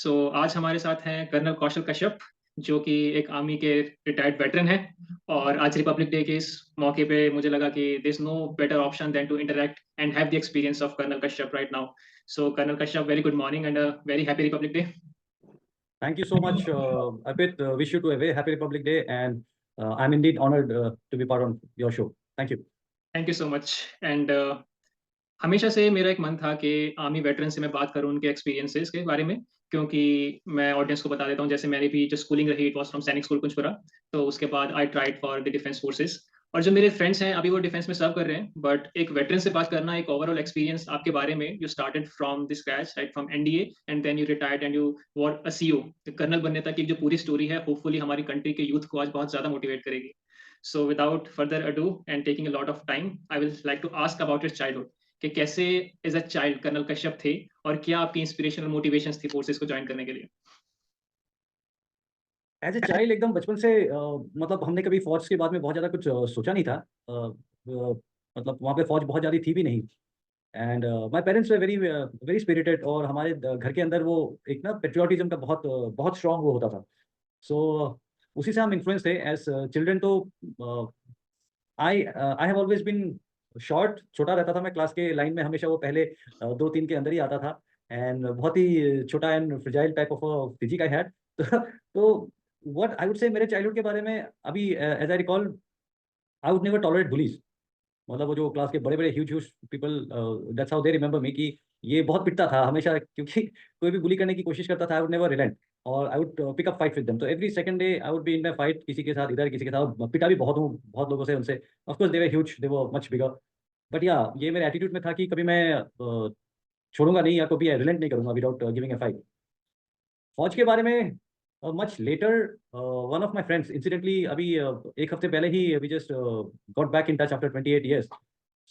आज हमारे साथ हैं कर्नल कौशल कश्यप, जो कि एक आर्मी के रिटायर्ड वेटरन हैं। और आज रिपब्लिक डे के इस मौके पे मुझे लगा कि there is no better option than to interact and have the experience of colonel Kashyap right now. Colonel Kashyap, very good morning and a very happy Republic Day. Thank you so much, Arpit. Wish you to a very happy Republic Day, and I'm indeed honored to be part of your show. Thank you. Thank you so much. And हमेशा से मेरा एक मन था कि army veteran से मैं बात करूं उनके एक्सपीरियंसेस के बारे में, क्योंकि मैं ऑडियंस को बता देता हूं, जैसे मेरी भी जो स्कूलिंग रही इट वाज फ्रॉम सैनिक स्कूल कुंजपुरा। तो उसके बाद I tried for the defence forces, और जो मेरे फ्रेंड्स हैं अभी वो डिफेंस में सर्व कर रहे हैं। बट एक वेटरन से बात करना, एक ओवरऑल एक्सपीरियंस आपके बारे में, you started from the scratch right from NDA and then you retired and you were a CO. Colonel बनने तक की जो पूरी स्टोरी है, होपफुली हमारी कंट्री के यूथ को आज बहुत ज्यादा मोटिवेट करेगी। So without further ado and taking a lot of time, I will like to ask about your childhood, कि कैसे as a child colonel Kashyap थे, और क्या आपकी इंस्पिरेशन और मोटिवेशंस थी फोर्सेस को ज्वाइन करने के लिए। एज ए चाइल्ड एकदम बचपन से मतलब हमने कभी फौज के बारे में बहुत ज़्यादा कुछ सोचा नहीं था। मतलब वहाँ पे फौज बहुत ज़्यादा थी भी नहीं। And my parents way very very spirited, और हमारे घर के अंदर वो एक ना पेट्रियाटिज्म का बहुत स्ट्रांग वो होता था। सो उसी से हम इन्फ्लुएंस थे एज चिल्ड्रन। तो I have always been short, छोटा रहता था मैं क्लास के लाइन में, हमेशा वो पहले 2-3 के अंदर ही आता था। एंड बहुत ही छोटा and fragile type of physique I had. तो व्हाट आई वुड से मेरे चाइल्डहुड के बारे में, अभी as I recall, I would never tolerate bullies. मतलब वो जो क्लास के बड़े बड़े huge huge people, that's how they remember me, कि ये बहुत पिटता था हमेशा, क्योंकि कोई भी बुली करने की कोशिश करता था, आई वुड नेवर रिलेंट, और I would pick up fight with them. तो every second day I would be in my fight, किसी के साथ इधर किसी के साथ, पिटा भी बहुत हूँ बहुत लोगों से उनसे। Of course they were huge, they were much bigger, but या ये मेरे एटीट्यूड में था कि कभी मैं छोड़ूंगा नहीं, या कभी रिलेंट नहीं करूंगा विदाउट गिविंग ए फाइट। फौज के बारे में much later, one of my friends incidentally अभी एक हफ्ते पहले ही we just got back in touch after 28 years।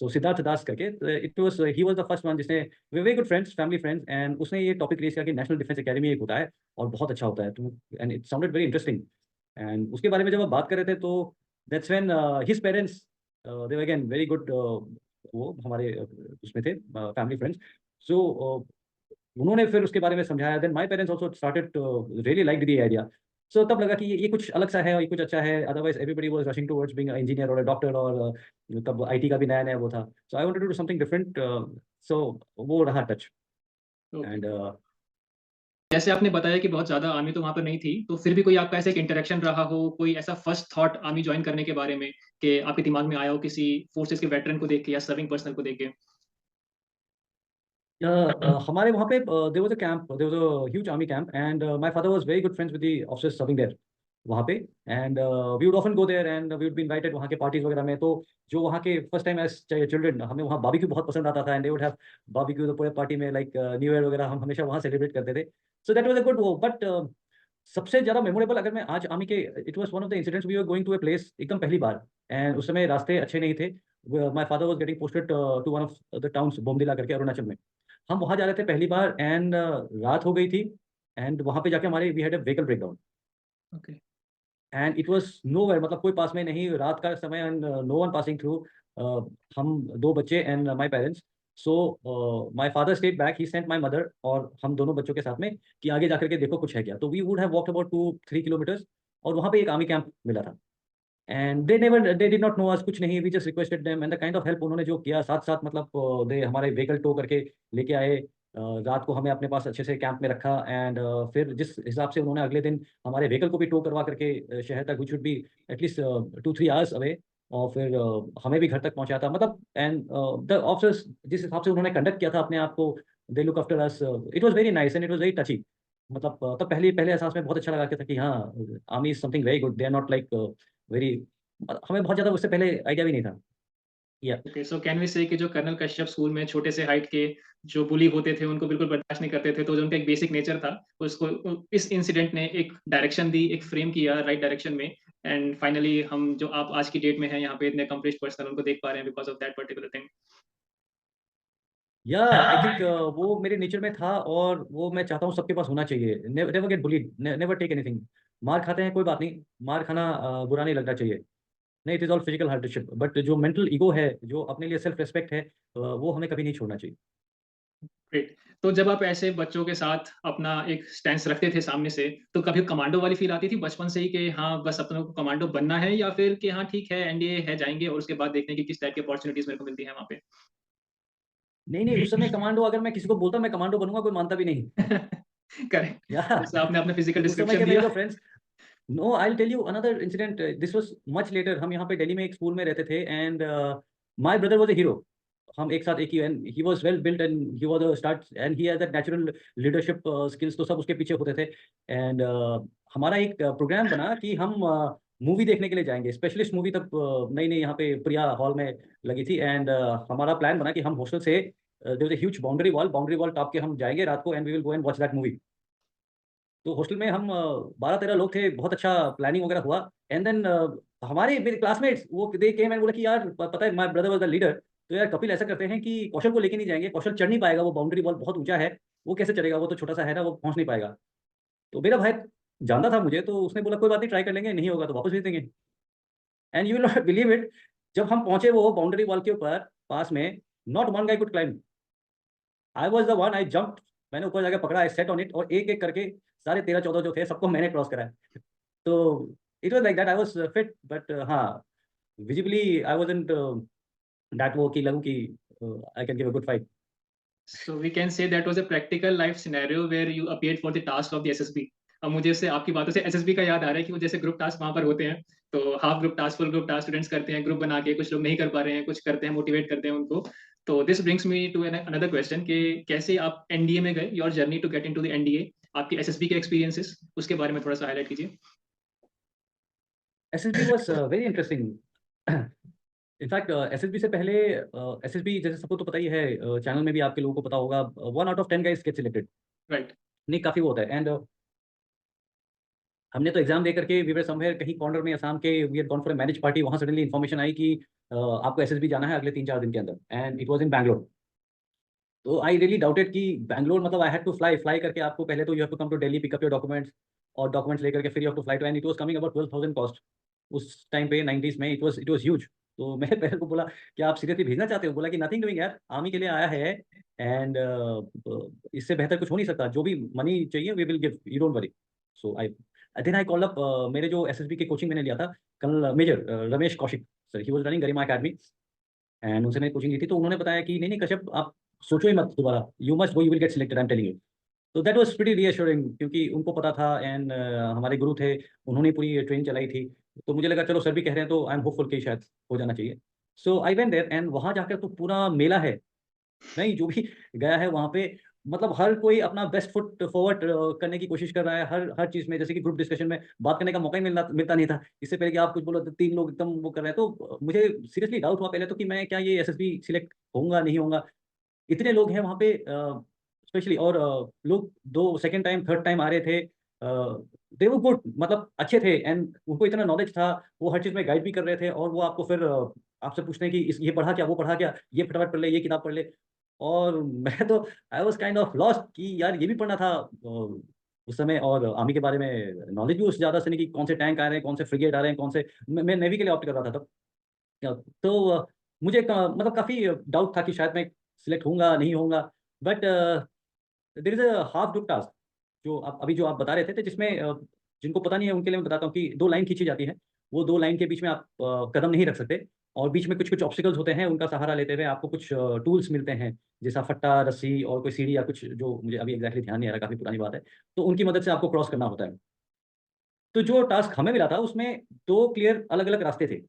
So Siddharth Das करके, it was he was the first one जिसने, we very good friends, family friends, and उसने ये टॉपिक रेज किया कि नेशनल डिफेंस एकेडमी एक होता है और बहुत अच्छा होता है, तो and it sounded very interesting. And उसके बारे में जब हम बात कर रहे थे, तो that's when his parents, they were again very good, वो हमारे उसमें थे फैमिली फ्रेंड्स। सो उन्होंने फिर उसके बारे में समझाया, then my parents also started really like the idea. So तब लगा कि ये कुछ अलग सा है और ये कुछ अच्छा है, otherwise everybody was rushing towards being a engineer और अ डॉक्टर, और तब आईटी का भी नया नया वो था। So I wanted to do something different. So वो रहा टच। ओके। एंड जैसे आपने बताया कि बहुत ज्यादा आर्मी तो वहां पर नहीं थी, तो फिर भी कोई आपका ऐसा एक इंटरेक्शन रहा हो, कोई ऐसा फर्स्ट थॉट आर्मी ज्वाइन करने के बारे में कि आपके दिमाग में आया हो किसी फोर्सेस के वेटरन को देख के या सर्विंग पर्सनल को देख के। हमारे वहाँ पे there was a camp, there was a huge army camp, and my father was very good friends with the officers serving there वहाँ पे। And we would often go there and we would be invited वहाँ के parties वगैरह में। तो जो वहाँ के फर्स्ट टाइम एज चिल्ड्रन, हमें वहाँ बारबेक्यू बहुत पसंद आता था, and they would have barbecue the पूरे पार्टी में, लाइक न्यू ईयर वगैरह हम हमेशा वहाँ सेलिब्रेट करते थे। So that was a good वो। बट सबसे ज़्यादा मेमोरेबल अगर मैं आज आर्मी के, it was one of the incidents, we were going to a place एकदम पहली बार, एंड उस समय रास्ते अच्छे नहीं थे। My father was getting posted to one of the towns, Bomdila करके, अरुणाचल में। हम वहाँ जा रहे थे पहली बार, एंड रात हो गई थी, एंड वहाँ पे जाके हमारे we had a vehicle breakdown, okay. And it was nowhere, मतलब कोई पास में नहीं, रात का समय, and no one passing through. हम दो बच्चे and my parents. So my father stayed back, he sent my mother और हम दोनों बच्चों के साथ में, कि आगे जाकर के देखो कुछ है क्या। तो we would have walked about 2-3 kilometres, और वहाँ पे एक आर्मी कैंप मिला था। And they did not know us, कुछ नहीं, we just requested them, and the kind of help उन्होंने जो किया, साथ साथ मतलब दे हमारे व्हीकल टो करके लेके आए। रात को हमें अपने पास अच्छे से कैंप में रखा, एंड फिर जिस हिसाब से उन्होंने अगले दिन हमारे व्हीकल को भी टो करवा करके शहर तक, which should be at least 2-3 hours away, और फिर हमें भी घर तक पहुंचाया था, मतलब। एंड द ऑफिसर्स जिस हिसाब से उन्होंने कंडक्ट किया था अपने आप को, they look after us, it was very nice and it was very टची। मतलब तब पहले पहले एहसास में बहुत अच्छा लगा था कि हाँ, army is something very good, they are not like very, हमें बहुत ज़्यादा उससे पहले आइडिया भी नहीं था। या ओके, सो कैन वी से कि जो कर्नल कश्यप स्कूल में छोटे से हाइट के जो बुली होते थे उनको बिल्कुल बर्दाश्त नहीं करते थे, तो जो उनका एक बेसिक नेचर था उसको इस इंसिडेंट ने एक डायरेक्शन दी, एक फ्रेम किया राइट डायरेक्शन में। एंड फाइनली हम जो आप आज की डेट में हैं यहाँ पे इतने अकम्प्लिश्ड पर्सन उनको देख पा रहे हैं because of that particular thing. या आई थिंक वो मेरे नेचर में था, और वो मैं चाहता हूँ सबके पास होना चाहिए। Never get bullied, never take anything. मार खाते हैं कोई बात नहीं, मार खाना बुरा नहीं लगना चाहिए, नहीं, it is all physical hardship, but जो मेंटल ईगो है, जो अपने लिए सेल्फ रिस्पेक्ट है, वो हमें कभी नहीं छोड़ना चाहिए। ग्रेट। तो जब आप ऐसे बच्चों के साथ अपना एक स्टैंस रखते थे सामने से, तो कभी कमांडो वाली फ़ील आती थी बचपन से ही कि हाँ, बस अपनों को कमांडो बनना है, या फिर कि हाँ, ठीक है एनडीए है जाएँगे और उसके बाद देखते हैं कि किस टाइप की अपॉर्च्युनिटीज़ मेरे को मिलती है वहाँ पे? नहीं, नहीं, उस समय कमांडो अगर मैं किसी को बोलता मैं कमांडो बनूँगा, कोई मानता भी नहीं। करेक्ट। या जैसे आपने अपना फिज़िकल उस समय डिस्क्रिप्शन के मेरे दिया। जो friends no I will tell you another incident this was much later हम यहाँ पे दिल्ली में एक स्कूल में रहते थे and my brother was a hero. हम एक साथ एक ही and he was well built and he was a start and he has that natural leadership skills तो सब उसके पीछे होते थे एंड हमारा एक प्रोग्राम बना कि हम मूवी देखने के लिए जाएँगे। स्पेशलिस्ट मूवी तब नई-नई यहाँ पे प्रिया हॉल में लगी थी एंड हमारा प्लान बना कि हम हॉस्टल से there was a huge boundary wall top के हम जाएँगे रात को and we will go and watch that movie. तो हॉस्टल में हम 12-13 लोग थे, बहुत अच्छा प्लानिंग वगैरह हुआ एंड देन हमारे मेरे क्लासमेट्स वो दे केम एंड बोला कि यार पता है my brother was the leader, तो यार कपिल ऐसा करते हैं कि कौशल को लेके नहीं जाएँगे, कौशल चढ़ नहीं पाएगा, वो बाउंड्री वॉल बहुत ऊँचा है, वो कैसे चढ़ेगा, वो तो छोटा-सा है ना, वो पहुँच नहीं पाएगा। तो मेरा भाई जानता था मुझे, तो उसने बोला कोई बात नहीं ट्राई कर लेंगे, नहीं होगा तो वापस भेज देंगे। And you will not believe it जब हम पहुँचे वो बाउंड्री वॉल के ऊपर पास में, not one guy could climb. I was the one I jumped मैंने ऊपर जाके पकड़ा, आई सेट ऑन इट और एक-एक करके सारे 13-14 जो थे सबको मैंने क्रॉस कराया। तो it was like that I was fit but हाँ, विजिबली आई वाज़न्ट दैट वो कि लगूँ कि I can give a good fight. So we can say that was a practical life scenario where you appeared for the task of the SSB. अब मुझे इससे आपकी बातों से एसएसबी का याद आ रहा है कि वो जैसे ग्रुप टास्क वहाँ पर होते हैं, तो half group task, full group task students करते हैं ग्रुप बना के, कुछ लोग नहीं कर पा रहे हैं, कुछ करते हैं, मोटिवेट करते हैं उनको। तो this brings me to another question कि कैसे आप एनडीए में गए? Your journey to get into the NDA, आपके एसएसबी के एक्सपीरियंसेस, उसके बारे में थोड़ा-सा हाइलाइट कीजिए। SSB was very interesting. In fact SSB से पहले एसएसबी जैसे सबको तो पता ही है चैनल में भी आपके लोगों को पता होगा 1 out of 10 guys get selected. Right. नहीं काफ़ी वो होता है एंड हमने तो एग्ज़ाम दे करके वी वर समवेयर कहीं कॉर्नर में असम के we had gone for a marriage party वहाँ सडनली इन्फॉर्मेशन आई कि आपको एसएसबी जाना है अगले 3-4 दिन के अंदर and it was in Bangalore. तो आई रियली डाउटेड कि बैंगलोर मतलब आई हैड टू फ्लाई करके आपको पहले तो you have to come to Delhi pick up your documents और डॉक्यूमेंट्स लेकर के फिर you have to fly to and it was coming about 12,000 cost. उस टाइम पे 90s में इट वाज़ ह्यूज। तो मैंने पहले को बोला क्या आप सीरियसली भेजना चाहते हो? बोला कि नथिंग डूइंग यार, आर्मी के लिए आया है एंड इससे बेहतर कुछ हो नहीं सकता। जो भी मनी चाहिए we will give, you don't worry. So I then I called up मेरे जो एसएसबी के कोचिंग मैंने लिया था, colonel major Ramesh Kaushik sir, he was running Garima academy and उनसे मैंने कोचिंग ली थी, तो उन्होंने बताया कि नहीं कश्यप आप सोचो ही मत दोबारा, you must go, you will get selected, I am telling you. तो दैट वाज़ प्रीटी रीअश्योरिंग क्योंकि उनको पता था एंड हमारे गुरु थे, उन्होंने पूरी ट्रेनिंग चलाई थी। तो मुझे लगा चलो सर भी कह रहे हैं तो आई एम होपफुल कि शायद हो जाना चाहिए। सो आई वेंट देयर एंड वहाँ जाकर तो पूरा मेला है। नहीं, जो भी गया है वहाँ पे मतलब हर कोई अपना बेस्ट फुट फॉरवर्ड करने की कोशिश कर रहा है, हर हर चीज़ में जैसे कि ग्रुप डिस्कशन में बात करने का मौका ही मिलता नहीं था। इससे पहले कि आप कुछ बोलो तो 3 लोग एकदम वो कर रहे हैं, तो मुझे सीरियसली डाउट हुआ पहले तो कि मैं क्या ये एसएसबी सिलेक्ट होऊँगा, नहीं होऊँगा? इतने लोग हैं वहाँ पे स्पेशली और लोग 2 सेकंड टाइम, थर्ड टाइम आ रहे थे। दे वर गुड मतलब अच्छे थे एंड उनको इतना नॉलेज था, वो हर चीज़ में गाइड भी कर रहे थे और वो आपको फिर आपसे पूछते हैं कि इस ये पढ़ा क्या, वो पढ़ा क्या? ये फटाफट पढ़ ले, ये किताब पढ़ ले। और मैं तो I was kind of lost कि यार ये भी पढ़ना था उस समय और आर्मी के बारे में नॉलेज भी उस ज़्यादा से नहीं कि कौन से टैंक आ रहे हैं, कौन से फ्रिगेट आ रहे हैं, कौन से मैं नेवी के लिए ऑप्ट कर रहा था तब। तो मुझे मतलब काफ़ी डाउट था कि शायद मैं सिलेक्ट होऊँगा, नहीं होऊँगा। But there is a half group task जो आप अभी जो आप बता रहे थे, तो जिसमें जिनको पता नहीं है उनके लिए मैं बताता हूँ कि 2 लाइन खींची जाती है। वो 2 लाइन के बीच में आप कदम नहीं रख सकते और बीच में कुछ-कुछ ऑब्स्टिकल्स होते हैं, उनका सहारा लेते हुए आपको कुछ टूल्स मिलते हैं, जैसा फट्टा, रस्सी और कोई सीढ़ी या कुछ जो मुझे अभी एग्ज़ैक्टली ध्यान नहीं आ रहा, काफ़ी पुरानी बात है। तो उनकी मदद से आपको क्रॉस करना होता है। तो जो टास्क हमें मिला था उसमें 2 क्लियर अलग-अलग रास्ते थे।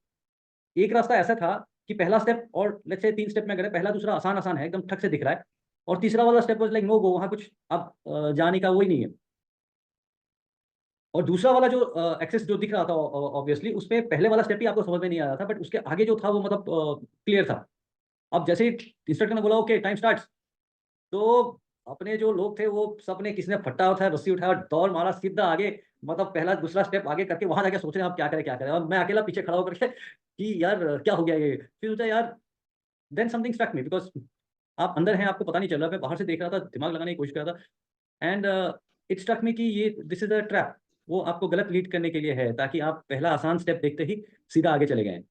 एक रास्ता ऐसा था कि पहला स्टेप और लेट्स से 3 स्टेप में गए, पहला दूसरा आसान-आसान है, एकदम ठक से दिख रहा है और तीसरा वाला स्टेप वाज़ लाइक नो गो, वहाँ कुछ अब जाने का वो ही नहीं है। और दूसरा वाला जो एक्सेस जो दिख रहा था ऑब्वियसली उसपे पहले वाला स्टेप ही आपको समझ में नहीं आ रहा था, बट उसके आगे जो था वो मतलब क्लियर था। अब जैसे ही इंस्ट्रक्टर ने बोला ओके टाइम स्टार्ट्स, तो अपने जो लोग थे वो सबने किसी ने फट्टा उठाया, रस्सी उठाया और दौड़ मारा सीधा आगे, मतलब पहला दूसरा स्टेप आगे करके वहाँ जाके सोच रहे हैं अब क्या करें? और मैं अकेला पीछे खड़ा होकर के कि यार क्या हो गया ये? फिर सोचा यार then something struck me because आप अंदर हैं, आपको पता नहीं चल रहा है, मैं बाहर से देख रहा था, दिमाग लगाने की कोशिश कर रहा था एंड इट स्ट्रक मी कि ये दिस इज़ अ ट्रैप। वो आपको गलत लीड करने के लिए है ताकि आप पहला आसान स्टेप देखते ही सीधा आगे चले गए।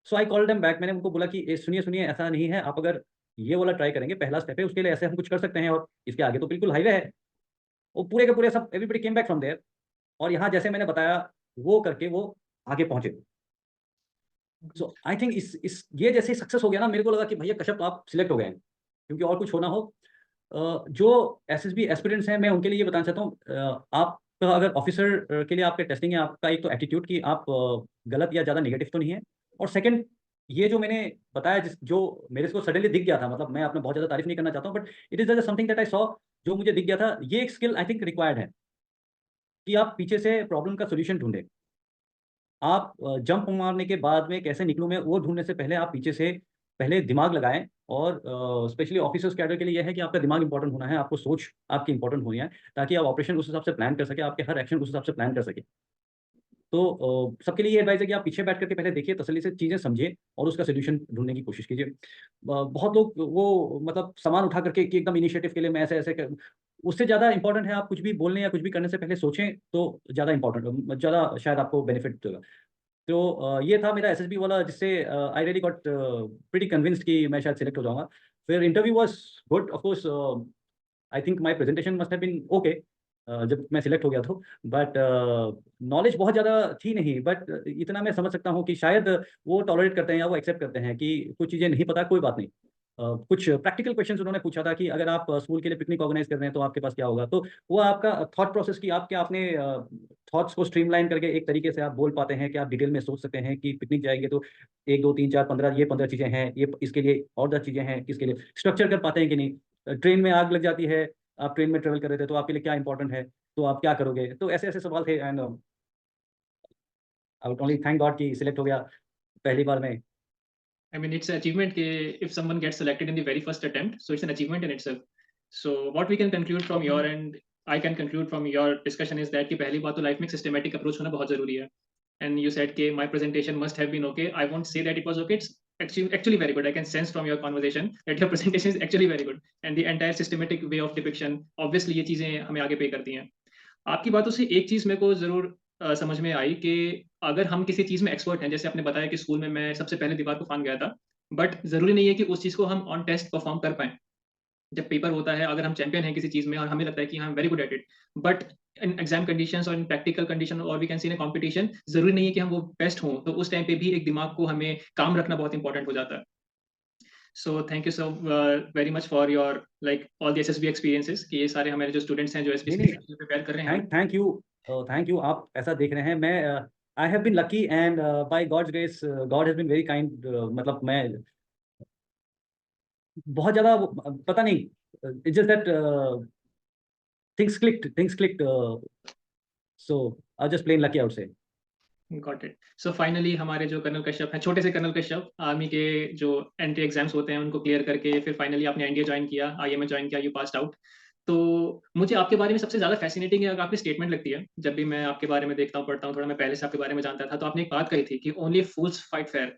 सो आई कॉल्ड देम बैक, मैंने उनको बोला कि सुनिए, ऐसा नहीं है, आप अगर ये वाला ट्राई करेंगे, पहला स्टेप है, उसके लिए ऐसे हम कुछ कर सकते हैं, और इसके आगे तो बिल्कुल हाईवे है। वो पूरे के पूरे सब everybody came back from there, और यहाँ जैसे मैंने बताया वो करके वो आगे पहुंचे। सो आई थिंक इस ये जैसे सक्सेस हो गया ना, मेरे को लगा कि भैया कश्यप आप सिलेक्ट हो गए हैं, क्योंकि और कुछ होना हो। जो एसएसबी एस्पिरेंट्स हैं, मैं उनके लिए ये बताना चाहता हूँ, आपका अगर ऑफिसर के लिए आपके टेस्टिंग है, आपका एक तो एटीट्यूड कि आप गलत या ज़्यादा नेगेटिव तो नहीं है, और सेकंड ये जो मैंने बताया, जो मेरे को सडनली दिख गया था, मतलब मैं अपने बहुत ज़्यादा तारीफ नहीं करना चाहता हूँ, but it is just something that I saw, जो मुझे दिख गया था, ये एक स्किल आई थिंक रिक्वायर्ड है, कि आप पीछे से प्रॉब्लम का सोल्यूशन ढूंढें। आप जंप मारने के बाद में कैसे निकलूँ मैं, वो ढूंढने से पहले आप पीछे से पहले दिमाग लगाएं, और स्पेशली ऑफिसर्स कैडर के लिए यह है कि आपका दिमाग इंपॉर्टेंट होना है, आपको सोच आपकी इंपॉर्टेंट होनी है, ताकि आप ऑपरेशन उस हिसाब से प्लान कर सके, आपके हर एक्शन उस हिसाब से प्लान कर सके। तो सबके लिए ये एडवाइस है कि आप पीछे बैठ करके पहले देखिए, तसल्ली से चीज़ें समझिए और उसका सोल्यूशन ढूंढने की कोशिश कीजिए। बहुत लोग वो मतलब सामान उठा करके कि एकदम इनिशिएटिव के लिए मैं ऐसे ऐसे कर, उससे ज़्यादा इंपॉर्टेंट है आप कुछ भी बोलने या कुछ भी करने से पहले सोचें, तो ज़्यादा इंपॉर्टेंट, ज़्यादा शायद आपको बेनिफिट होगा। तो ये था मेरा एसएसबी वाला, जिससे I really got pretty convinced कि मैं शायद सिलेक्ट हो जाऊंगा। फिर interview was good of course, I think my presentation must have been okay जब मैं सिलेक्ट हो गया तो, बट नॉलेज बहुत ज़्यादा थी नहीं, बट इतना मैं समझ सकता हूँ कि शायद वो टॉलरेट करते हैं या वो एक्सेप्ट करते हैं कि कुछ चीज़ें नहीं पता, कोई बात नहीं। कुछ प्रैक्टिकल क्वेश्चंस उन्होंने पूछा था कि अगर आप स्कूल के लिए पिकनिक ऑर्गेनाइज कर रहे हैं तो आपके पास क्या होगा, तो वो आपका थॉट प्रोसेस की आप क्या अपने थॉट्स को स्ट्रीमलाइन करके एक तरीके से आप बोल पाते हैं कि आप डिटेल में सोच सकते हैं कि पिकनिक जाएंगे तो 1 2 3 4 15, ये 15 चीज़ें हैं, ये इसके लिए और 10 चीज़ें हैं, इसके लिए स्ट्रक्चर कर पाते हैं कि नहीं। ट्रेन में आग लग जाती है, आप ट्रेन में ट्रेवल कर रहे थे, तो आपके लिए क्या इंपॉर्टेंट है, तो आप क्या करोगे, तो ऐसे ऐसे सवाल थे। And I would only thank God कि सिलेक्ट हो गया पहली बार में। I mean, it's an achievement if someone gets selected in the very first attempt. So it's an achievement in itself. So what we can conclude from your end, I can conclude from your discussion is that कि पहली बात तो life में systematic approach होना बहुत जरूरी है. And you said कि my presentation must have been okay. I won't say that it was okay. It's actually very good. I can sense from your conversation that your presentation is actually very good. And the entire systematic way of depiction, obviously ये चीजें हमें आगे pay करती हैं. आपकी बातों से एक चीज़ मेरे को ज़रूर समझ में आई कि अगर हम किसी चीज़ में एक्सपर्ट हैं, जैसे आपने बताया कि स्कूल में मैं सबसे पहले दीवार को फाँद गया था, बट ज़रूरी नहीं है कि उस चीज़ को हम ऑन टेस्ट परफ़ॉर्म कर पाएँ। जब पेपर होता है, अगर हम चैंपियन हैं किसी चीज़ में और हमें लगता है कि हाँ, I am very good at it, but in exam conditions और इन प्रैक्टिकल कंडीशन और we can see in a competition, ज़रूरी नहीं है कि हम वो बेस्ट हों, तो उस टाइम पे भी एक दिमाग को हमें काम रखना बहुत इंपॉर्टेंट हो जाता है। So thank you so very much for your like all the SSB experiences कि ये सारे हमारे जो स्टूडेंट्स हैं, जो नहीं नहीं, एसपीसी प्रिपेयर कर रहे हैं हमें। थैंक यू, थैंक यू, आप ऐसा देख रहे हैं। मैं I have been lucky, and by God's grace God has been very kind, मतलब मैं बहुत ज़्यादा पता नहीं, it's just that things clicked, so I just plain lucky, I would say. Got it. So finally हमारे जो कर्नल कश्यप हैं, छोटे से कर्नल कश्यप, आर्मी के जो एंट्री एग्जाम्स होते हैं उनको क्लियर करके फिर फाइनली आपने एनडीए ज्वाइन किया, आईएमए ज्वाइन किया, यू पास्ड आउट। तो मुझे आपके बारे में सबसे ज्यादा फैसिनेटिंग है आपकी स्टेटमेंट लगती है, जब भी मैं आपके बारे में देखता हूँ, पढ़ता हूँ, थोड़ा मैं पहले से आपके बारे में जानता था, तो आपने एक बात कही थी कि ओनली फूल्स फाइट फेयर।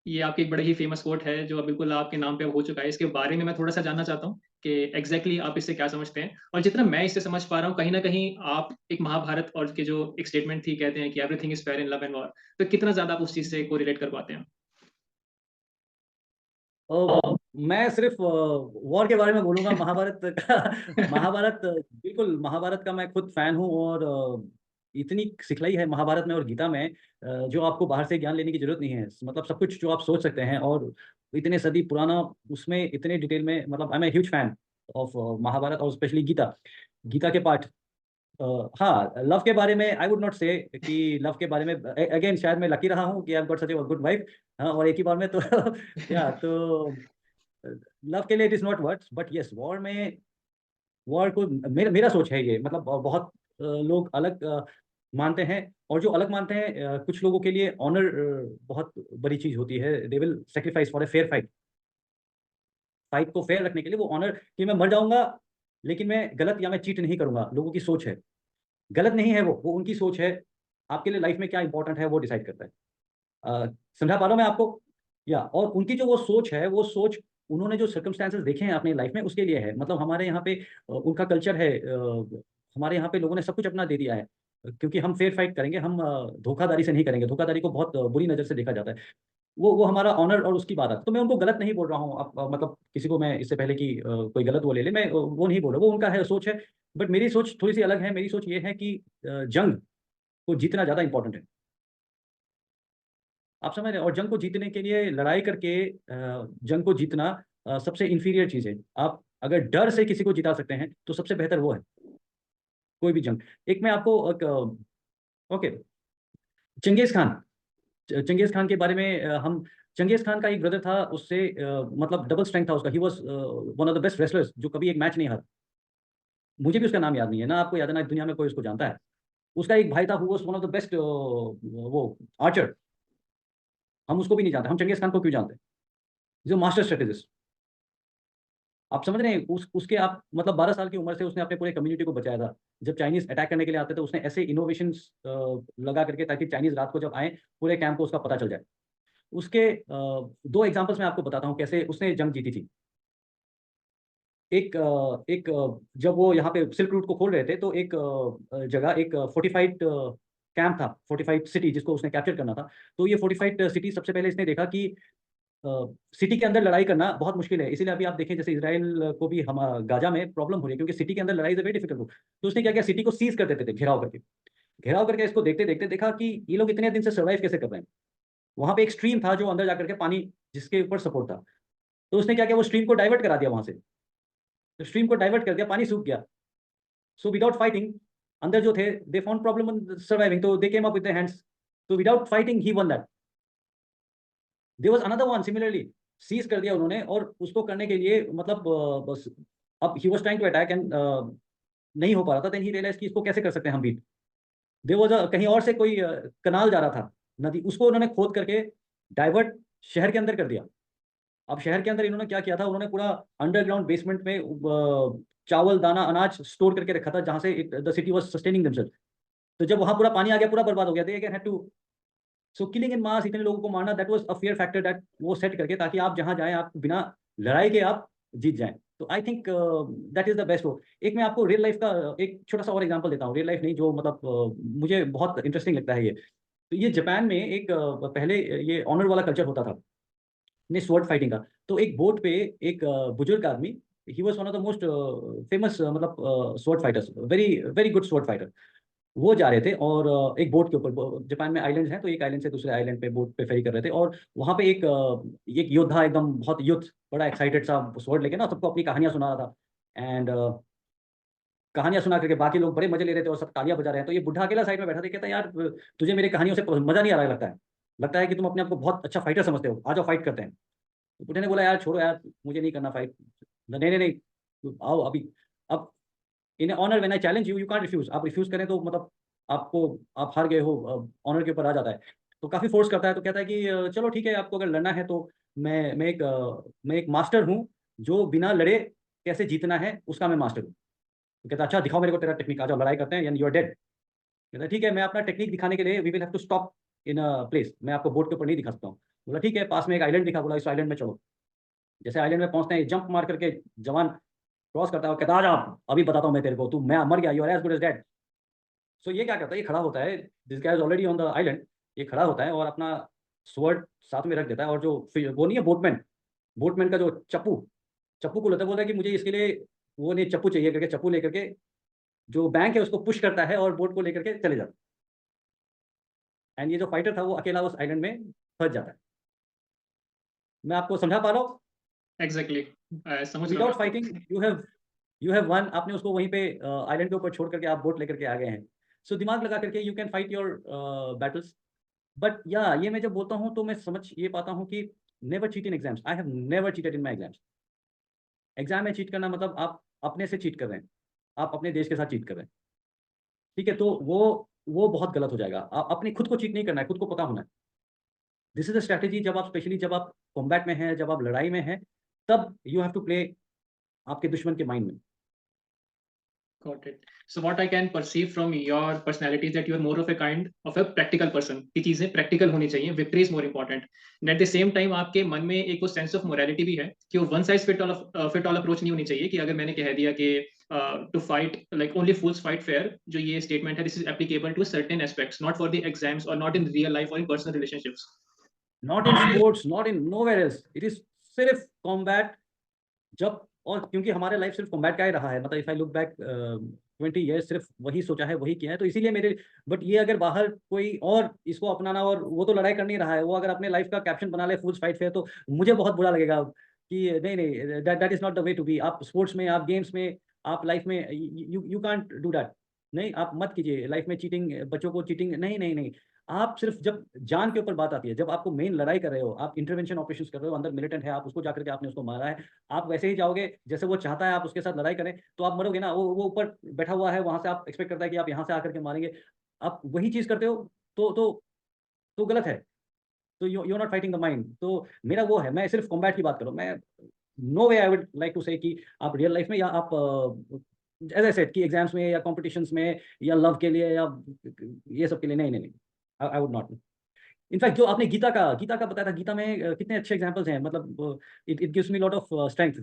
ये आपकी एक बड़े ही फेमस कोट है जो अब बिल्कुल आपके नाम पे हो चुका है। इसके बारे में मैं थोड़ा-सा जानना चाहता हूँ कि एग्ज़ैक्टली आप इससे क्या समझते हैं? और जितना मैं इससे समझ पा रहा हूँ, कहीं न कहीं आप एक महाभारत और की जो एक स्टेटमेंट थी, कहते हैं कि everything is fair in love and war, तो कितना ज़्यादा आप उस चीज़ से कोरिलेट कर पाते हैं? मैं सिर्फ वॉर के बारे में बोलूंगा, महाभारत का महाभारत, बिल्कुल महाभारत का मैं खुद फैन हूँ, और इतनी सिखलाई है महाभारत में और गीता में, जो आपको बाहर से ज्ञान लेने की जरूरत नहीं है, मतलब सब कुछ जो आप सोच सकते हैं, और इतने सदी पुराना, उसमें इतने डिटेल में, मतलब I am a huge fan of Mahabharata, और स्पेशली गीता, गीता के पाठ। हाँ, लव के बारे में आई वुड नॉट से कि लव के बारे में, अगेन शायद मैं लकी रहा हूँ कि I got such a good wife, हाँ, और एक ही बार में तो या तो लव के लिए it is not words, but yes war में, वॉर को मेरा मेरा सोच है ये, मतलब बहुत लोग अलग मानते हैं, और जो अलग मानते हैं, कुछ लोगों के लिए ऑनर बहुत बड़ी चीज होती है, they will sacrifice for a fair fight, fight को फेयर रखने के लिए वो ऑनर, कि मैं मर जाऊंगा लेकिन मैं गलत या मैं चीट नहीं करूंगा, लोगों की सोच है, गलत नहीं है वो उनकी सोच है, आपके लिए लाइफ में क्या इंपॉर्टेंट है वो डिसाइड करता है। समझा पा रहा हूं मैं आपको, या और उनकी जो वो सोच है, वो सोच उन्होंने जो सर्कमस्टेंसेस देखे हैं अपनी लाइफ में उसके लिए है, मतलब हमारे यहाँ पे उनका कल्चर है, हमारे यहाँ पे लोगों ने सब कुछ अपना दे दिया है, क्योंकि हम फेयर फाइट करेंगे, हम धोखाधड़ी से नहीं करेंगे, धोखाधड़ी को बहुत बुरी नज़र से देखा जाता है। वो हमारा ऑनर और उसकी बात है। तो मैं उनको गलत नहीं बोल रहा हूँ, अब मतलब किसी को मैं इससे पहले कि कोई गलत वो ले ले, मैं वो नहीं बोल रहा, वो उनका है सोच है। बट मेरी सोच थोड़ी सी अलग है। मेरी सोच ये है कि जंग को जीतना ज़्यादा इंपॉर्टेंट है। आप समझ रहे हैं? और जंग को जीतने के लिए लड़ाई करके जंग को जीतना सबसे इंफीरियर चीज़ है। आप अगर डर से किसी को जिता सकते हैं तो सबसे बेहतर वो है, कोई भी जंग। एक मैं आपको okay, Genghis Khan, Genghis Khan के बारे में हम, चंगेज खान का एक ब्रदर था, उससे मतलब डबल स्ट्रेंथ था उसका। He was one of the best wrestlers जो कभी एक मैच नहीं हारा। मुझे भी उसका नाम याद नहीं है, ना आपको याद है, ना दुनिया में कोई उसको जानता है। उसका एक भाई था who was one of the best वो आर्चर। हम उसको भी नहीं जानते, हम चंगेज खान को क्यों जानते हैं? जो मास्टर स्ट्रेटेजिस्ट। आप समझ रहे हैं? उसके आप मतलब 12 साल की उम्र से उसने अपने पूरे कम्युनिटी को बचाया था। जब चाइनीज अटैक करने के लिए आते थे, उसने ऐसे इनोवेशंस लगा करके, ताकि चाइनीज रात को जब आए पूरे कैंप को उसका पता चल जाए। उसके दो एग्जांपल्स मैं आपको बताता हूँ कैसे उसने जंग जीती थी। जब वो यहाँ पे सिल्क रूट को खोल रहे थे, तो एक जगह, एक फोर्टिफाइड कैंप था, फोर्टिफाइड सिटी जिसको उसने कैप्चर करना था। तो ये फोर्टिफाइड सिटी सबसे पहले इसने देखा कि सिटी के अंदर लड़ाई करना बहुत मुश्किल है। इसीलिए अभी आप देखें, जैसे इसराइल को भी हम गाजा में प्रॉब्लम हो रही है, क्योंकि सिटी के अंदर लड़ाई इज वेरी डिफिकल्ट। तो उसने क्या किया, सिटी को सीज कर देते थे, घेराव करके। घेराव करके इसको देखते देखते देखा कि ये लोग इतने दिन से सर्वाइव कैसे कर रहे हैं। वहां पे एक स्ट्रीम था जो अंदर जाकर के पानी, जिसके ऊपर सपोर्ट था। तो उसने क्या किया, वो स्ट्रीम को डाइवर्ट करा दिया वहां से। तो स्ट्रीम को डाइवर्ट कर दिया, पानी सूख गया। सो विदाउट फाइटिंग, अंदर जो थे, दे फाउंड प्रॉब्लम सर्वाइविंग, तो they came up with their hands. तो without fighting he won that. There was another one similarly, seize कर दिया उन्होंने। और उसको करने के लिए मतलब बस, अब he was trying to attack and नहीं हो पा रहा था। देन ही रियलाइज कि इसको कैसे कर सकते हैं हम बीट। देयर वाज कहीं और से कोई कनाल जा रहा था, नदी, उसको उन्होंने खोद करके डाइवर्ट शहर के अंदर कर दिया। अब शहर के अंदर इन्होंने क्या किया था, उन्होंने पूरा अंडरग्राउंड बेसमेंट में चावल दाना अनाज स्टोर करके रखा था, जहां से the city was sustaining themself. तो जब वहां पूरा पानी आ गया, पूरा बर्बाद हो गया। They again had to, so killing in mass, इतने लोगों को मारना, that was a fear factor that वो सेट करके, ताकि आप जहां जाएं आप बिना लड़ाई के आप जीत जाएं। तो I think that is the best वो। एक मैं आपको रियल लाइफ का एक छोटा सा और एग्जांपल देता हूँ, रियल लाइफ नहीं, जो मतलब मुझे बहुत इंटरेस्टिंग लगता है ये। तो ये जापान में एक पहले ये ऑनर वाला कल्चर होता था, ने स्वॉर्ड फाइटिंग का। तो एक बोट पे एक बुजुर्ग आदमी, he was one of the most famous मतलब sword fighters, very very good sword fighter. वो जा रहे थे और एक बोट के ऊपर, जापान में आइलैंड्स हैं, तो एक आइलैंड से दूसरे आइलैंड पे बोट पे फेरी कर रहे थे। और वहां पे एक योद्धा, एकदम बहुत युद्ध, बड़ा एक्साइटेड सा स्वॉर्ड लेके ना, सबको अपनी कहानियां सुना रहा था। एंड कहानियां सुना करके बाकी लोग बड़े मजे ले रहे थे और सब तालियां बजा रहे हैं। तो ये बुढ़ा अकेला साइड में बैठा था, कहता है, यार तुझे मेरी कहानियों से मजा नहीं आ रहा है, लगता है कि तुम अपने आप को बहुत अच्छा फाइटर समझते हो, आ जाओ फाइट करते हैं। तो बुढ़े ने बोला, यार छोड़ो यार, मुझे नहीं करना फाइट। नहीं नहीं नहीं, आओ अभी। अब in honour when I challenge you, you can't refuse. आप रिफ्यूज करें तो मतलब आपको, आप हार गए हो, ऑनर के ऊपर आ जाता है। तो काफी फोर्स करता है। तो कहता है कि चलो ठीक है, आपको अगर लड़ना है तो मैं एक मास्टर हूँ, जो बिना लड़े कैसे जीतना है उसका मैं मास्टर हूँ। तो कहता है, अच्छा दिखाओ मेरे को तेरा टेक्निक, आ जाओ लड़ाई करते हैं, यानी यू आर डेड। कहता है, ठीक है, मैं अपना टेक्निक दिखाने के लिए we will have to stop in a place, मैं आपको बोर्ड के ऊपर नहीं दिखा सकता हूँ। बोला ठीक है, पास में एक आइलैंड दिखा, बोला इस आइलैंड में चलो। जैसे आइलैंड में पहुंचते हैं, जंप मार करके जवान क्रॉस करता है और कहता है, आ जा अभी बताता हूँ मैं तेरे को, तू मैं मर गया, you are as good as dead. So ये क्या करता है, ये खड़ा होता है, this guy is already on the island. ये खड़ा होता है और अपना स्वॉर्ड साथ में रख देता है, और जो वो नहीं है बोटमैन, बोटमैन का जो चप्पू, चप्पू को लेता है, बोलता है कि मुझे इसके लिए वो नहीं चप्पू चाहिए करके, चप्पू लेकर के जो बैंक है उसको पुश करता है और बोट को लेकर के चले जाता है। एंड ये जो फाइटर था वो अकेला उस आइलैंड में फंस जाता है। मैं आपको समझा पा रहा हूँ? एग्जैक्टली, समझ रहा हूँ विदाउट आपको। Fighting you have one. आपने उसको वहीं पे आइलैंड के ऊपर छोड़ करके आप बोट लेकर के आ गए हैं। सो दिमाग लगा करके you can fight your battles. But या ये मैं जब बोलता हूँ तो मैं समझ ये पाता हूँ कि never cheat in exams. I have never cheated in my exams. Exam में चीट करना मतलब आप अपने से चीट कर रहे हैं, आप अपने देश के साथ चीट कर रहे हैं। ठीक है, तो वो बहुत गलत हो जाएगा। आप अपने खुद को चीट नहीं करना है, खुद को पता होना है। दिस इज अ स्ट्रैटेजी, जब आप स्पेशली जब आप कॉम्बैट में हैं, जब आप लड़ाई में हैं, तब यू हैव टू प्ले आपके दुश्मन के माइंड में। Got it. So what I can perceive from your personality is that you are more of a kind of a practical person. कि चीजें practical होनी चाहिए. Victory is more important. And at the same time आपके मन में एक वो sense of morality भी है कि वो one size fit all approach नहीं होनी चाहिए, कि अगर मैंने कह दिया कि to fight like only fools fight fair, जो ये statement है, this is applicable to certain aspects, not for the exams or not in real life or in personal relationships. Not in sports, not in nowhere else, it is सिर्फ combat. जब और क्योंकि हमारे life सिर्फ combat का ही रहा है, मतलब if I look back 20 years सिर्फ वही सोचा है, वही किया है, तो इसीलिए मेरे, बट ये अगर बाहर कोई और इसको अपनाना, और वो तो लड़ाई कर नहीं रहा है, वो अगर अपने लाइफ का कैप्शन बना ले फूल्स फाइट फेयर, तो मुझे बहुत बुरा लगेगा कि नहीं नहीं, that is not the way to be. आप स्पोर्ट्स में, आप गेम्स में, आप लाइफ में, you you can't do that. नहीं, आप मत कीजिए लाइफ में चीटिंग, बच्चों को चीटिंग, नहीं नहीं नहीं। आप सिर्फ जब जान के ऊपर बात आती है, जब आपको मेन लड़ाई कर रहे हो, आप इंटरवेंशन ऑपरेशन कर रहे हो, अंदर मिलिटेंट है, आप उसको जाकर के आपने उसको मारा है, आप वैसे ही जाओगे जैसे वो चाहता है आप उसके साथ लड़ाई करें, तो आप मरोगे ना। वो ऊपर बैठा हुआ है, वहां से आप एक्सपेक्ट करता है कि आप यहाँ से आकर के मारेंगे, आप वही चीज करते हो, तो तो गलत है। तो you not fighting the mind. तो मेरा वो है, मैं सिर्फ कॉम्बैट की बात करूँ, मैं no way I would like to say कि आप रियल लाइफ में, या आप एज आई सेड कि एग्जाम्स में या कॉम्पिटिशन्स में या लव के लिए या ये सब के लिए, नहीं नहीं नहीं, आई वुड नॉट। इनफैक्ट जो आपने गीता का बताया था, गीता में कितने अच्छे एग्जांपल्स हैं, मतलब it it gives me lot of strength.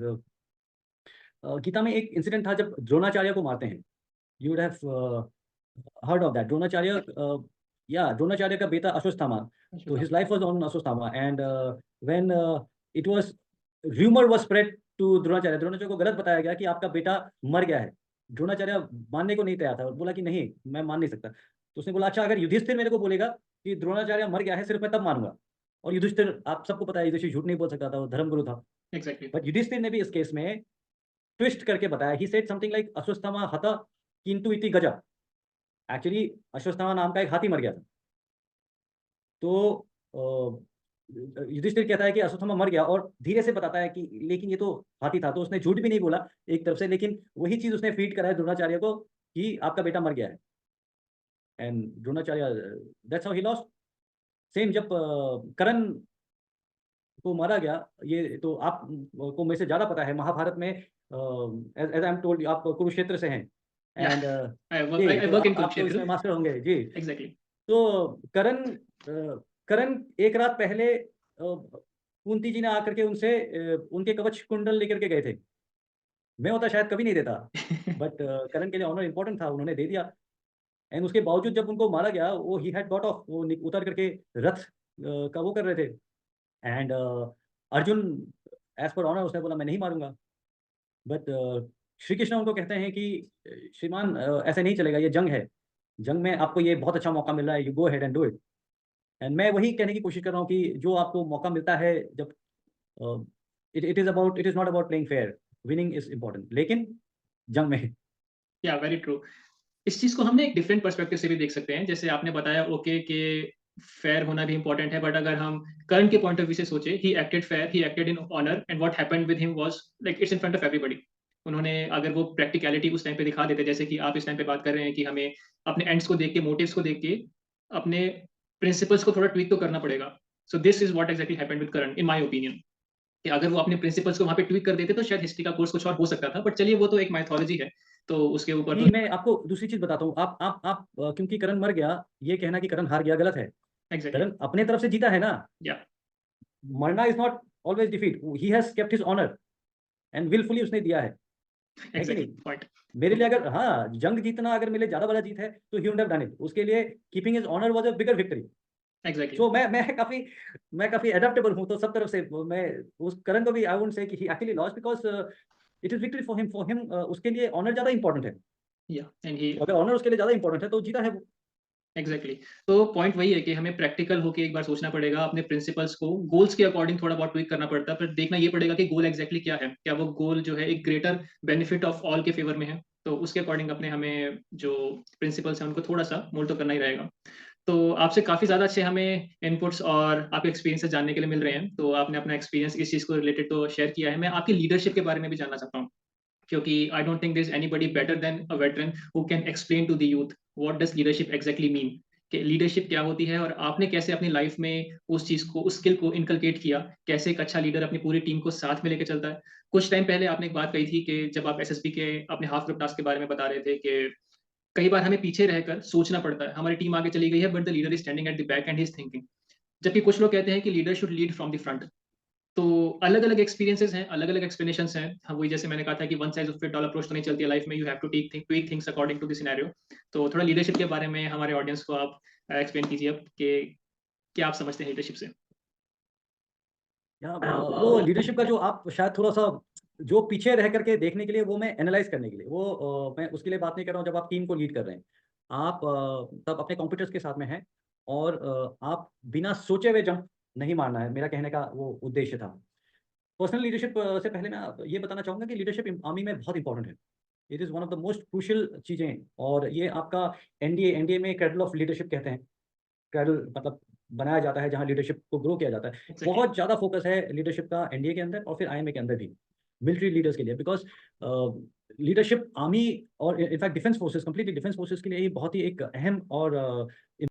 Gita में एक इंसिडेंट था जब द्रोणाचार्य को मारते हैं, you would have heard of that. Dronacharya, या द्रोणाचार्य का बेटा अश्वत्थामा, तो his life was on Ashwatthama, and when it was rumour was spread to Dronacharya, Dronacharya को गलत बताया गया कि आपका बेटा मर गया है। द्रोणाचार्य मानने को नहीं तैयार था, बोला कि नहीं, मैं मान नहीं सकता। तो उसने बोला, अच्छा अगर युधिष्ठिर मेरे को बोलेगा कि द्रोणाचार्य मर गया है, सिर्फ मैं तब मानूंगा। और युधिष्ठिर, आप सबको पता है, युधिष्ठिर झूठ नहीं बोल सकता था, वो धर्मगुरु था। एग्जैक्टली। बट युधिष्ठिर ने भी इस केस में ट्विस्ट करके बताया, he said something like Ashwatthama हता किंतु इति गजा। एक्चुअली अश्वत्थामा नाम का एक हाथी मर गया था। तो युधिष्ठिर कहता है कि अश्वत्थामा मर गया, और धीरे से बताता है कि लेकिन ये तो हाथी था, तो उसने झूठ भी नहीं बोला एक तरफ से, लेकिन वही चीज उसने फीड करा है द्रोणाचार्य को कि आपका बेटा मर गया है। And Dronacharya, that's how he lost. Same जब करण को मारा गया, ये तो आप को में से ज्यादा पता है, महाभारत में, एज आई एम टोल्ड, आप कुरुक्षेत्र से हैं, या एंड जी, आई तो वर्क इन आप तो कुरुक्षेत्र। इसमें मास्टर होंगे जी। एग्जैक्टली। तो करण एक रात पहले कुंती जी ने आकर के उनसे उनके कवच कुंडल लेकर के गए थे। मैं होता शायद कभी नहीं देता, बट करण के लिए ऑनर इंपॉर्टेंट था, उन्होंने दे दिया। एंड उसके बावजूद जब उनको मारा गया, वो ही हैड गॉट ऑफ, वो उतर करके रथ का वो कर रहे थे, and Arjun as per honour उसने बोला मैं नहीं मारूंगा। बट श्री कृष्ण उनको कहते हैं कि श्रीमान, ऐसे नहीं चलेगा, ये जंग है, जंग में आपको ये बहुत अच्छा मौका मिल रहा है, you go head and do it. And मैं वही कहने की कोशिश कर रहा हूँ कि जो आपको मौका मिलता है, जब it is not about playing fair, winning is important, लेकिन जंग में। या वेरी ट्रू। इस चीज को हमने एक डिफरेंट पर्सपेक्टिव से भी देख सकते हैं, जैसे आपने बताया ओके कि फेयर होना भी इंपॉर्टेंट है, बट अगर हम करण के पॉइंट ऑफ व्यू से सोचे, he acted fair, he acted in honour, and what happened with him was like it's in front of everybody. उन्होंने अगर वो प्रैक्टिकलिटी उस टाइम पे दिखा देते, जैसे कि आप इस टाइम पे बात कर रहे हैं कि हमें अपने एंड्स को देख के, मोटिव्स को देख के, अपने प्रिंसिपल्स को थोड़ा ट्वीक तो करना पड़ेगा। So this is what exactly happened with Karan, in my opinion, कि अगर वो अपने प्रिंसिपल्स को वहां पे ट्वीक कर देते तो शायद हिस्ट्री का कोर्स कुछ और हो सकता था, बट चलिए वो तो एक माइथोलॉजी है, तो उसके ऊपर तो। नहीं, मैं आपको दूसरी चीज बताता हूँ, आप क्योंकि करण मर गया, ये कहना कि करण हार गया गलत है। एग्जैक्टली। करण अपने तरफ से जीता है ना। या मरना is not always defeat, he has kept his honour, and wilfully उसने दिया है कि एग्जैक्टली नहीं। पॉइंट। मेरे लिए अगर, हाँ, जंग जीतना अगर मेरे लिए ज्यादा बड़ा जीत है, तो he would have done it, उसके लिए keeping his honour was a bigger victory. Exactly. So मैं काफी एडेप्टेबल हूँ, तो सब तरफ से मैं उस करण को भी आई वुडंट से कि he actually lost, because it is victory for him, उसके लिए ऑनर ज्यादा इंपॉर्टेंट है। या एंड ही। तो अगर ऑनर उसके लिए ज्यादा इंपॉर्टेंट है, तो जीता है वो। Exactly exactly. तो पॉइंट वही है कि हमें प्रैक्टिकल होके एक बार सोचना पड़ेगा, अपने प्रिंसिपल्स को गोल्स के अकॉर्डिंग थोड़ा बहुत ट्विक करना पड़ता है, पर देखना ये पड़ेगा कि गोल एग्जैक्टली क्या है, क्या वो गोल जो है एक ग्रेटर बेनिफिट ऑफ ऑल के फेवर में है, तो उसके अकॉर्डिंग अपने हमें जो प्रिंसिपल्स हैं उनको थोड़ा सा मोल्ड तो करना ही रहेगा। तो आपसे काफी ज्यादा अच्छे हमें इनपुट्स और आपके एक्सपीरियंसेस जानने के लिए मिल रहे हैं, तो आपने अपना एक्सपीरियंस इस चीज को रिलेटेड तो शेयर किया है। मैं आपकी लीडरशिप के बारे में भी जानना चाहता हूँ, क्योंकि I don't think there is anybody better than a veteran who can explain to the youth what does leadership exactly mean, कि लीडरशिप क्या होती है और आपने कैसे अपनी लाइफ में उस चीज को, उस स्किल को इनकलकेट किया, कैसे एक अच्छा लीडर अपनी पूरी टीम को साथ में लेकर चलता है। कुछ टाइम पहले आपने एक बात कही थी कि जब आप एसएसबी के अपने हाफ ग्रुप टास्क के बारे में बता रहे थे कि कई बार हमें पीछे रहकर सोचना पड़ता है, हमारी टीम आगे चली गई है but the leader is standing at the back and he is thinking, जबकि कुछ लोग कहते हैं कि leader should lead from the front. तो अलग अलग एक्सपीरियंसेस हैं, अलग अलग एक्सप्लेनेशंस हैं। हाँ, वही जैसे मैंने कहा था कि one size fit all approach तो नहीं चलती है लाइफ में, you have to tweak things according to the scenario. तो थोड़ा लीडरशिप के बारे में हमारे ऑडियंस को आप एक्सप्लेन कीजिए अब कि क्या आप समझते हैं लीडरशिप से। वो लीडरशिप का जो आप शायद थोड़ा-सा जो पीछे रह करके देखने के लिए वो मैं एनालाइज़ करने के लिए, वो मैं उसके लिए बात नहीं कर रहा हूँ जब आप टीम को लीड कर रहे हैं। आप तब अपने कॉम्पिटिटर्स के साथ में हैं और आप बिना सोचे हुए जंप नहीं मारना है, मेरा कहने का वो उद्देश्य था। पर्सनल लीडरशिप से पहले मैं ये बताना चाहूँगा कि लीडरशिप आर्मी में बहुत इंपॉर्टेंट है। It is one of the most crucial चीज़ें और ये आपका एनडीए में क्रैडल ऑफ लीडरशिप कहते हैं। क्रैडल मतलब बनाया जाता है जहाँ लीडरशिप को ग्रो किया जाता है। एग्ज़ैक्टली। बहुत ज़्यादा फ़ोकस है लीडरशिप का एनडीए के अंदर और फिर आईएमए के अंदर भी, मिलिट्री लीडर्स के लिए बिकॉज़ लीडरशिप आर्मी और in fact defence forces completely defence forces के लिए ये बहुत ही एक अहम और